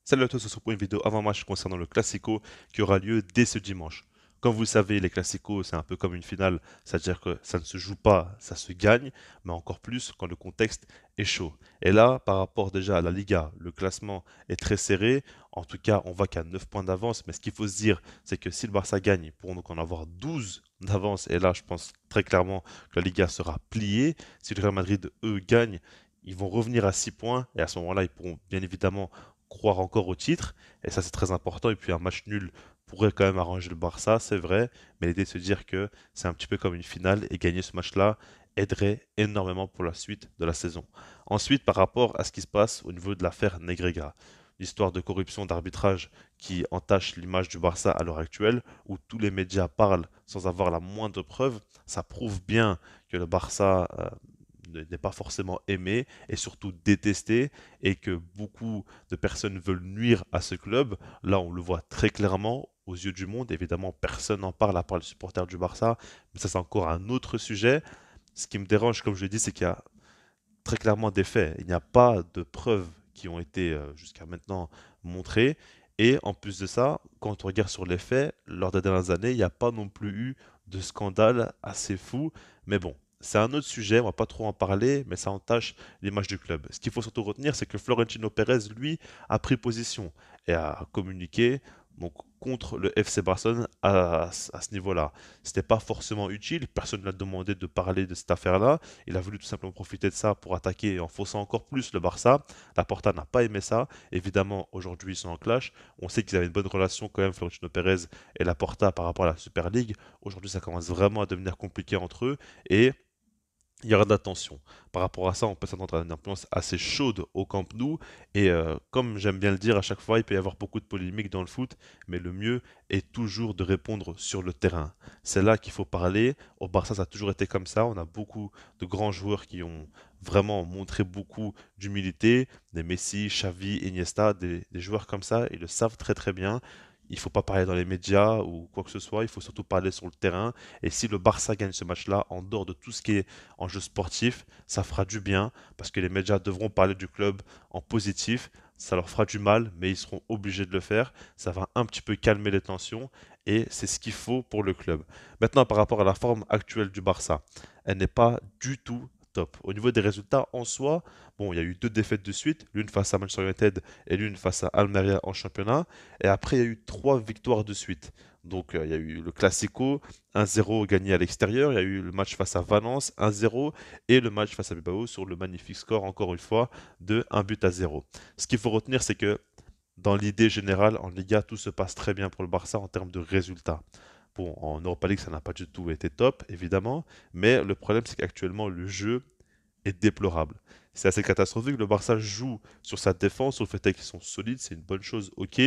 Salut à tous, on se retrouve pour une vidéo avant-match concernant le Classico qui aura lieu dès ce dimanche. Comme vous le savez, les Classicos, c'est un peu comme une finale, c'est-à-dire que ça ne se joue pas, ça se gagne, mais encore plus quand le contexte est chaud. Et là, par rapport déjà à la Liga, le classement est très serré. En tout cas, on va qu'à 9 points d'avance, mais ce qu'il faut se dire, c'est que si le Barça gagne, ils pourront donc en avoir 12 d'avance. Et là, je pense très clairement que la Liga sera pliée. Si le Real Madrid, eux, gagnent, ils vont revenir à 6 points et à ce moment-là, ils pourront bien évidemment croire encore au titre, et ça c'est très important. Et puis un match nul pourrait quand même arranger le Barça, c'est vrai, mais l'idée de se dire que c'est un petit peu comme une finale et gagner ce match-là aiderait énormément pour la suite de la saison. Ensuite, par rapport à ce qui se passe au niveau de l'affaire Negreira, l'histoire de corruption d'arbitrage qui entache l'image du Barça à l'heure actuelle, où tous les médias parlent sans avoir la moindre preuve, ça prouve bien que le Barça n'est pas forcément aimé et surtout détesté et que beaucoup de personnes veulent nuire à ce club. Là, on le voit très clairement aux yeux du monde. Évidemment, personne n'en parle à part les supporters du Barça, mais ça, c'est encore un autre sujet. Ce qui me dérange, comme je l'ai dit, c'est qu'il y a très clairement des faits. Il n'y a pas de preuves qui ont été jusqu'à maintenant montrées. Et en plus de ça, quand on regarde sur les faits, lors des dernières années, il n'y a pas non plus eu de scandale assez fou. Mais bon, c'est un autre sujet, on va pas trop en parler, mais ça entache l'image du club. Ce qu'il faut surtout retenir, c'est que Florentino Pérez, lui, a pris position et a communiqué donc, contre le FC Barcelone à ce niveau-là. C'était pas forcément utile, personne ne l'a demandé de parler de cette affaire-là. Il a voulu tout simplement profiter de ça pour attaquer en faussant encore plus le Barça. La Porta n'a pas aimé ça. Évidemment, aujourd'hui, ils sont en clash. On sait qu'ils avaient une bonne relation quand même, Florentino Pérez et la Porta par rapport à la Super League. Aujourd'hui, ça commence vraiment à devenir compliqué entre eux. Et il y aura de la tension. Par rapport à ça, on peut s'attendre à une ambiance assez chaude au Camp Nou. Et comme j'aime bien le dire à chaque fois, il peut y avoir beaucoup de polémiques dans le foot, mais le mieux est toujours de répondre sur le terrain. C'est là qu'il faut parler. Au Barça, ça a toujours été comme ça. On a beaucoup de grands joueurs qui ont vraiment montré beaucoup d'humilité. Des Messi, Xavi, Iniesta, des joueurs comme ça, ils le savent très très bien. Il ne faut pas parler dans les médias ou quoi que ce soit, il faut surtout parler sur le terrain. Et si le Barça gagne ce match-là, en dehors de tout ce qui est en jeu sportif, ça fera du bien parce que les médias devront parler du club en positif. Ça leur fera du mal, mais ils seront obligés de le faire. Ça va un petit peu calmer les tensions et c'est ce qu'il faut pour le club. Maintenant, par rapport à la forme actuelle du Barça, elle n'est pas du tout top. Au niveau des résultats en soi, bon, il y a eu deux défaites de suite, l'une face à Manchester United et l'une face à Almeria en championnat. Et après, il y a eu trois victoires de suite. Donc, il y a eu le Classico, 1-0 gagné à l'extérieur. Il y a eu le match face à Valence, 1-0. Et le match face à Bilbao sur le magnifique score, encore une fois, de 1-0. Ce qu'il faut retenir, c'est que dans l'idée générale, en Liga, tout se passe très bien pour le Barça en termes de résultats. Bon, en Europa League, ça n'a pas du tout été top, évidemment. Mais le problème, c'est qu'actuellement, le jeu est déplorable. C'est assez catastrophique. Le Barça joue sur sa défense, sur le fait qu'ils sont solides, c'est une bonne chose, ok.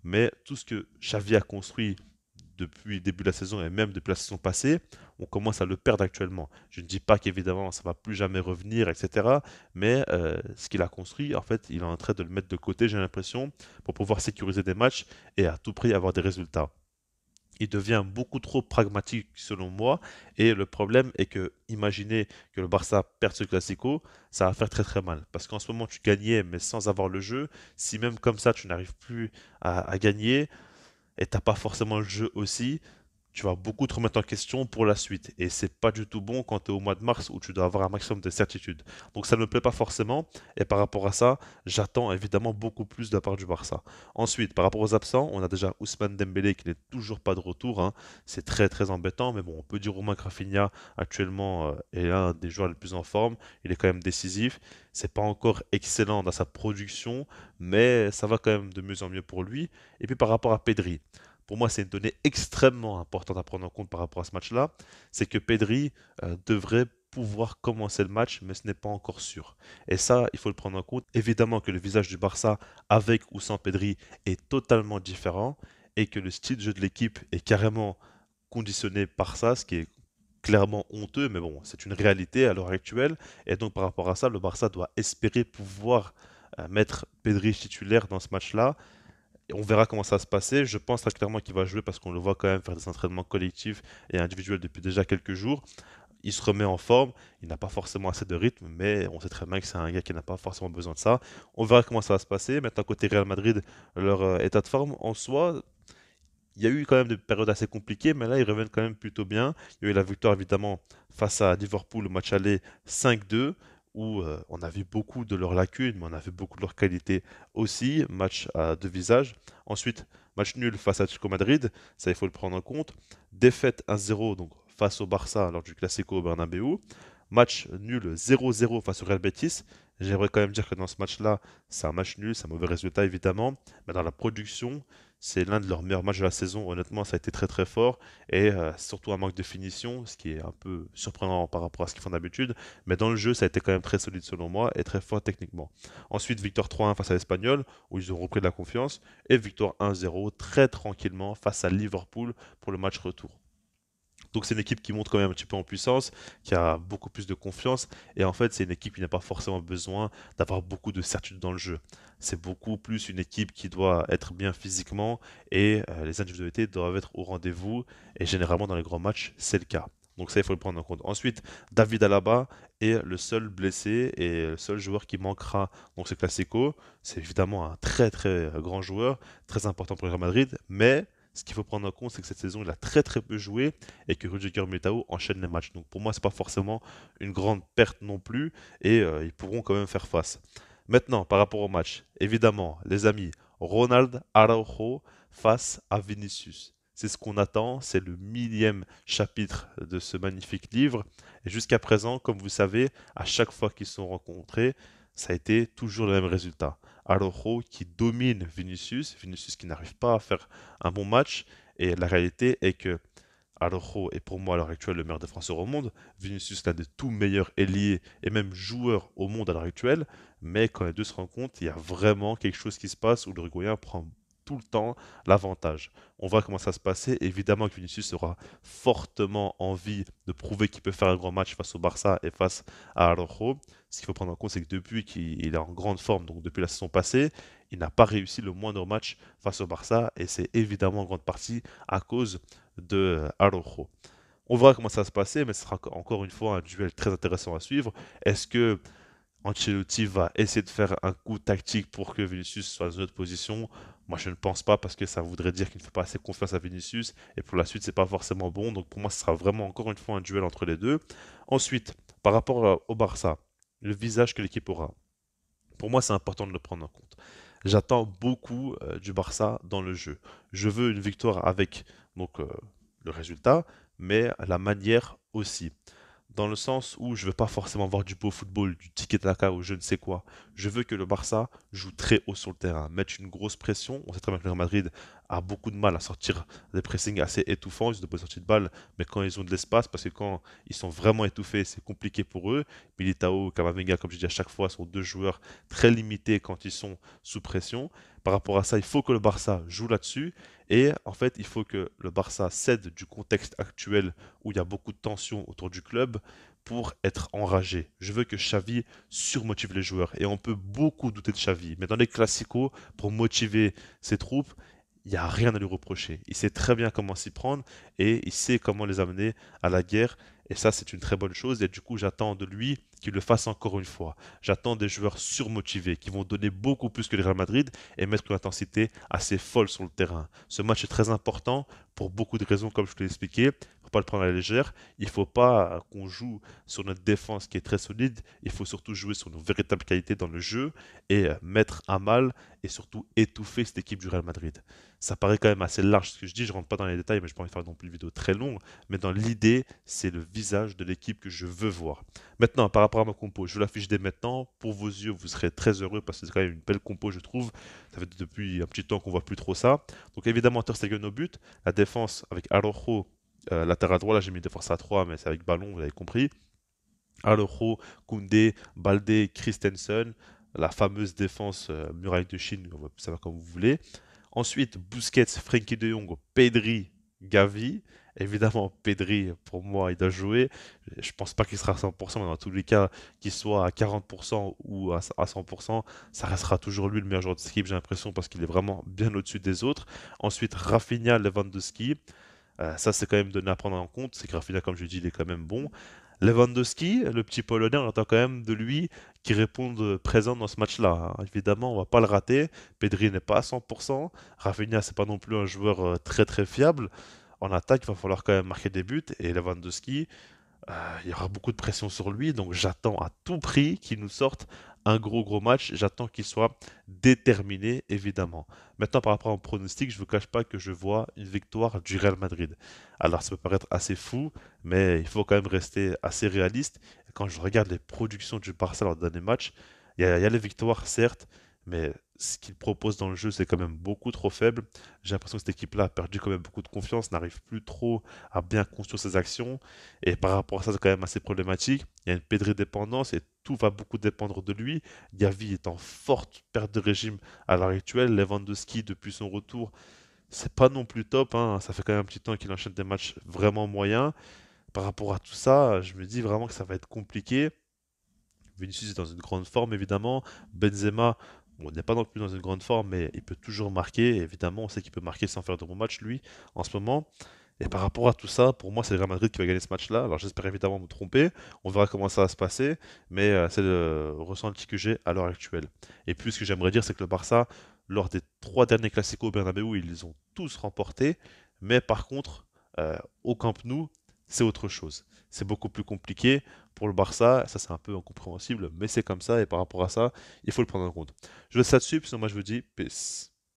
Mais tout ce que Xavi a construit depuis le début de la saison et même depuis la saison passée, on commence à le perdre actuellement. Je ne dis pas qu'évidemment ça va plus jamais revenir, etc. Mais ce qu'il a construit, en fait, il est en train de le mettre de côté, j'ai l'impression, pour pouvoir sécuriser des matchs et à tout prix avoir des résultats. Il devient beaucoup trop pragmatique selon moi. Et le problème est que, imaginez que le Barça perde ce Classico, ça va faire très très mal. Parce qu'en ce moment, tu gagnais, mais sans avoir le jeu. Si même comme ça, tu n'arrives plus à gagner, et t'as pas forcément le jeu aussi, tu vas beaucoup te remettre en question pour la suite. Et c'est pas du tout bon quand tu es au mois de mars où tu dois avoir un maximum de certitude. Donc ça ne me plaît pas forcément. Et par rapport à ça, j'attends évidemment beaucoup plus de la part du Barça. Ensuite, par rapport aux absents, on a déjà Ousmane Dembélé qui n'est toujours pas de retour, hein. C'est très très embêtant. Mais bon, on peut dire au moins que Rafinha actuellement est l'un des joueurs les plus en forme. Il est quand même décisif. C'est pas encore excellent dans sa production, mais ça va quand même de mieux en mieux pour lui. Et puis par rapport à Pedri, pour moi, c'est une donnée extrêmement importante à prendre en compte par rapport à ce match-là, c'est que Pedri devrait pouvoir commencer le match, mais ce n'est pas encore sûr. Et ça, il faut le prendre en compte. Évidemment que le visage du Barça, avec ou sans Pedri, est totalement différent et que le style de jeu de l'équipe est carrément conditionné par ça, ce qui est clairement honteux, mais bon, c'est une réalité à l'heure actuelle. Et donc, par rapport à ça, le Barça doit espérer pouvoir mettre Pedri titulaire dans ce match-là. On verra comment ça va se passer. Je pense très clairement qu'il va jouer parce qu'on le voit quand même faire des entraînements collectifs et individuels depuis déjà quelques jours. il se remet en forme, il n'a pas forcément assez de rythme, mais on sait très bien que c'est un gars qui n'a pas forcément besoin de ça. On verra comment ça va se passer. Maintenant, côté Real Madrid, leur état de forme en soi, il y a eu quand même des périodes assez compliquées, mais là, ils reviennent quand même plutôt bien. Il y a eu la victoire, évidemment, face à Liverpool, le match aller 5-2, où on a vu beaucoup de leurs lacunes, mais on a vu beaucoup de leurs qualités aussi. Match à deux visages. Ensuite, match nul face à Atlético Madrid, ça, il faut le prendre en compte. Défaite 1-0, donc face au Barça lors du Classico au Bernabéu. Match nul 0-0 face au Real Betis. J'aimerais quand même dire que dans ce match-là, c'est un match nul, c'est un mauvais résultat évidemment, mais dans la production, c'est l'un de leurs meilleurs matchs de la saison. Honnêtement, ça a été très très fort et surtout un manque de finition, ce qui est un peu surprenant par rapport à ce qu'ils font d'habitude. Mais dans le jeu, ça a été quand même très solide selon moi et très fort techniquement. Ensuite, victoire 3-1 face à l'Espagnol, où ils ont repris de la confiance, et victoire 1-0 très tranquillement face à Liverpool pour le match retour. Donc c'est une équipe qui monte quand même un petit peu en puissance, qui a beaucoup plus de confiance, et en fait c'est une équipe qui n'a pas forcément besoin d'avoir beaucoup de certitude dans le jeu. C'est beaucoup plus une équipe qui doit être bien physiquement, et les individualités doivent être au rendez-vous, et généralement dans les grands matchs c'est le cas. Donc ça il faut le prendre en compte. Ensuite, David Alaba est le seul blessé et le seul joueur qui manquera dans ce Classico. C'est évidemment un très très grand joueur, très important pour le Real Madrid, mais ce qu'il faut prendre en compte, c'est que cette saison, il a très très peu joué et que Rudiger Militao enchaîne les matchs. Donc pour moi, c'est pas forcément une grande perte non plus et ils pourront quand même faire face. Maintenant, par rapport au match, évidemment, les amis, Ronald Araujo face à Vinicius. C'est ce qu'on attend, c'est le millième chapitre de ce magnifique livre. Et jusqu'à présent, comme vous savez, à chaque fois qu'ils se sont rencontrés, ça a été toujours le même résultat. Araujo qui domine Vinicius, Vinicius qui n'arrive pas à faire un bon match. Et la réalité est que Araujo est pour moi à l'heure actuelle le meilleur défenseur au monde. Vinicius l'un des tout meilleurs ailiers et même joueurs au monde à l'heure actuelle. Mais quand les deux se rencontrent, il y a vraiment quelque chose qui se passe où l'Uruguayen prend tout le temps l'avantage. On voit comment ça se passer. Évidemment que Vinicius aura fortement envie de prouver qu'il peut faire un grand match face au Barça et face à Araujo. Ce qu'il faut prendre en compte, c'est que depuis qu'il est en grande forme, donc depuis la saison passée, il n'a pas réussi le moindre match face au Barça et c'est évidemment en grande partie à cause de Araujo. On verra comment ça va se passer, mais ce sera encore une fois un duel très intéressant à suivre. Est-ce que Ancelotti va essayer de faire un coup tactique pour que Vinicius soit dans une autre position? Moi, je ne pense pas parce que ça voudrait dire qu'il ne fait pas assez confiance à Vinicius et pour la suite, c'est pas forcément bon. Donc pour moi, ce sera vraiment encore une fois un duel entre les deux. Ensuite, par rapport au Barça, le visage que l'équipe aura. Pour moi, c'est important de le prendre en compte. J'attends beaucoup du Barça dans le jeu. Je veux une victoire avec donc, le résultat, mais la manière aussi. Dans le sens où je veux pas forcément voir du beau football, du tiki-taka ou je ne sais quoi. Je veux que le Barça joue très haut sur le terrain, mette une grosse pression. On sait très bien que le Real Madrid a beaucoup de mal à sortir des pressings assez étouffants, ils ont de bonnes sorties de balles, mais quand ils ont de l'espace, parce que quand ils sont vraiment étouffés, c'est compliqué pour eux. Militao, Camavinga, comme je dis à chaque fois, sont deux joueurs très limités quand ils sont sous pression. Par rapport à ça, il faut que le Barça joue là-dessus. Et en fait, il faut que le Barça cède du contexte actuel où il y a beaucoup de tensions autour du club pour être enragé. Je veux que Xavi surmotive les joueurs. Et on peut beaucoup douter de Xavi. Mais dans les classicos, pour motiver ses troupes, il n'y a rien à lui reprocher. Il sait très bien comment s'y prendre et il sait comment les amener à la guerre. Et ça, c'est une très bonne chose. Et du coup, j'attends de lui qu'il le fasse encore une fois. J'attends des joueurs surmotivés qui vont donner beaucoup plus que le Real Madrid et mettre une intensité assez folle sur le terrain. Ce match est très important pour beaucoup de raisons, comme je te l'ai expliqué. Il ne faut pas le prendre à la légère. Il ne faut pas qu'on joue sur notre défense qui est très solide. Il faut surtout jouer sur nos véritables qualités dans le jeu et mettre à mal et surtout étouffer cette équipe du Real Madrid. Ça paraît quand même assez large ce que je dis, je rentre pas dans les détails, mais je n'ai pas envie de faire non plus une vidéo très longue. Mais dans l'idée, c'est le visage de l'équipe que je veux voir. Maintenant, par rapport à ma compo, je vous l'affiche dès maintenant. Pour vos yeux, vous serez très heureux parce que c'est quand même une belle compo, je trouve. Ça fait depuis un petit temps qu'on voit plus trop ça. Donc évidemment, Ter Stegen au but. La défense avec Araujo, latéral droit. Là, j'ai mis défense à 3, mais c'est avec ballon, vous avez compris. Araujo, Koundé, Balde, Christensen. La fameuse défense muraille de Chine, on va savoir comme vous voulez. Ensuite, Busquets, Frenkie de Jong, Pedri, Gavi. Évidemment, Pedri, pour moi, il doit jouer. Je pense pas qu'il sera à 100%, mais dans tous les cas, qu'il soit à 40% ou à 100%, ça restera toujours lui le meilleur joueur de ski, j'ai l'impression, parce qu'il est vraiment bien au-dessus des autres. Ensuite, Rafinha, Lewandowski. Ça, c'est quand même donné à prendre en compte. C'est que Rafinha, comme je dis, il est quand même bon. Lewandowski, le petit Polonais, on attend quand même de lui qu'il réponde présent dans ce match-là, hein. Évidemment, on va pas le rater. Pedri n'est pas à 100%. Rafinha, c'est pas non plus un joueur très très fiable. En attaque, il va falloir quand même marquer des buts. Et Lewandowski, il y aura beaucoup de pression sur lui, donc j'attends à tout prix qu'il nous sorte un gros match. J'attends qu'il soit déterminé, évidemment. Maintenant, par rapport au pronostic, je ne vous cache pas que je vois une victoire du Real Madrid. Alors, ça peut paraître assez fou, mais il faut quand même rester assez réaliste. Et quand je regarde les productions du Barça lors des derniers matchs, il y a les victoires, certes, mais ce qu'ils proposent dans le jeu, c'est quand même beaucoup trop faible. J'ai l'impression que cette équipe-là a perdu quand même beaucoup de confiance, n'arrive plus trop à bien construire ses actions. Et par rapport à ça, c'est quand même assez problématique. Il y a une Pedri dépendance et tout va beaucoup dépendre de lui. Gavi est en forte perte de régime à l'heure actuelle. Lewandowski, depuis son retour, c'est pas non plus top, hein. Ça fait quand même un petit temps qu'il enchaîne des matchs vraiment moyens. Par rapport à tout ça, je me dis vraiment que ça va être compliqué. Vinicius est dans une grande forme, évidemment. Benzema, on n'est pas non plus dans une grande forme, mais il peut toujours marquer. Évidemment, on sait qu'il peut marquer sans faire de bons matchs, lui, en ce moment. Et par rapport à tout ça, pour moi, c'est le Real Madrid qui va gagner ce match-là. Alors j'espère évidemment me tromper. On verra comment ça va se passer. Mais c'est le ressenti que j'ai à l'heure actuelle. Et puis ce que j'aimerais dire, c'est que le Barça, lors des 3 derniers Clasico au Bernabéu, ils les ont tous remportés. Mais par contre, au Camp Nou, c'est autre chose. C'est beaucoup plus compliqué pour le Barça. Ça, c'est un peu incompréhensible, mais c'est comme ça. Et par rapport à ça, il faut le prendre en compte. Je laisse ça dessus, puis sinon moi je vous dis peace.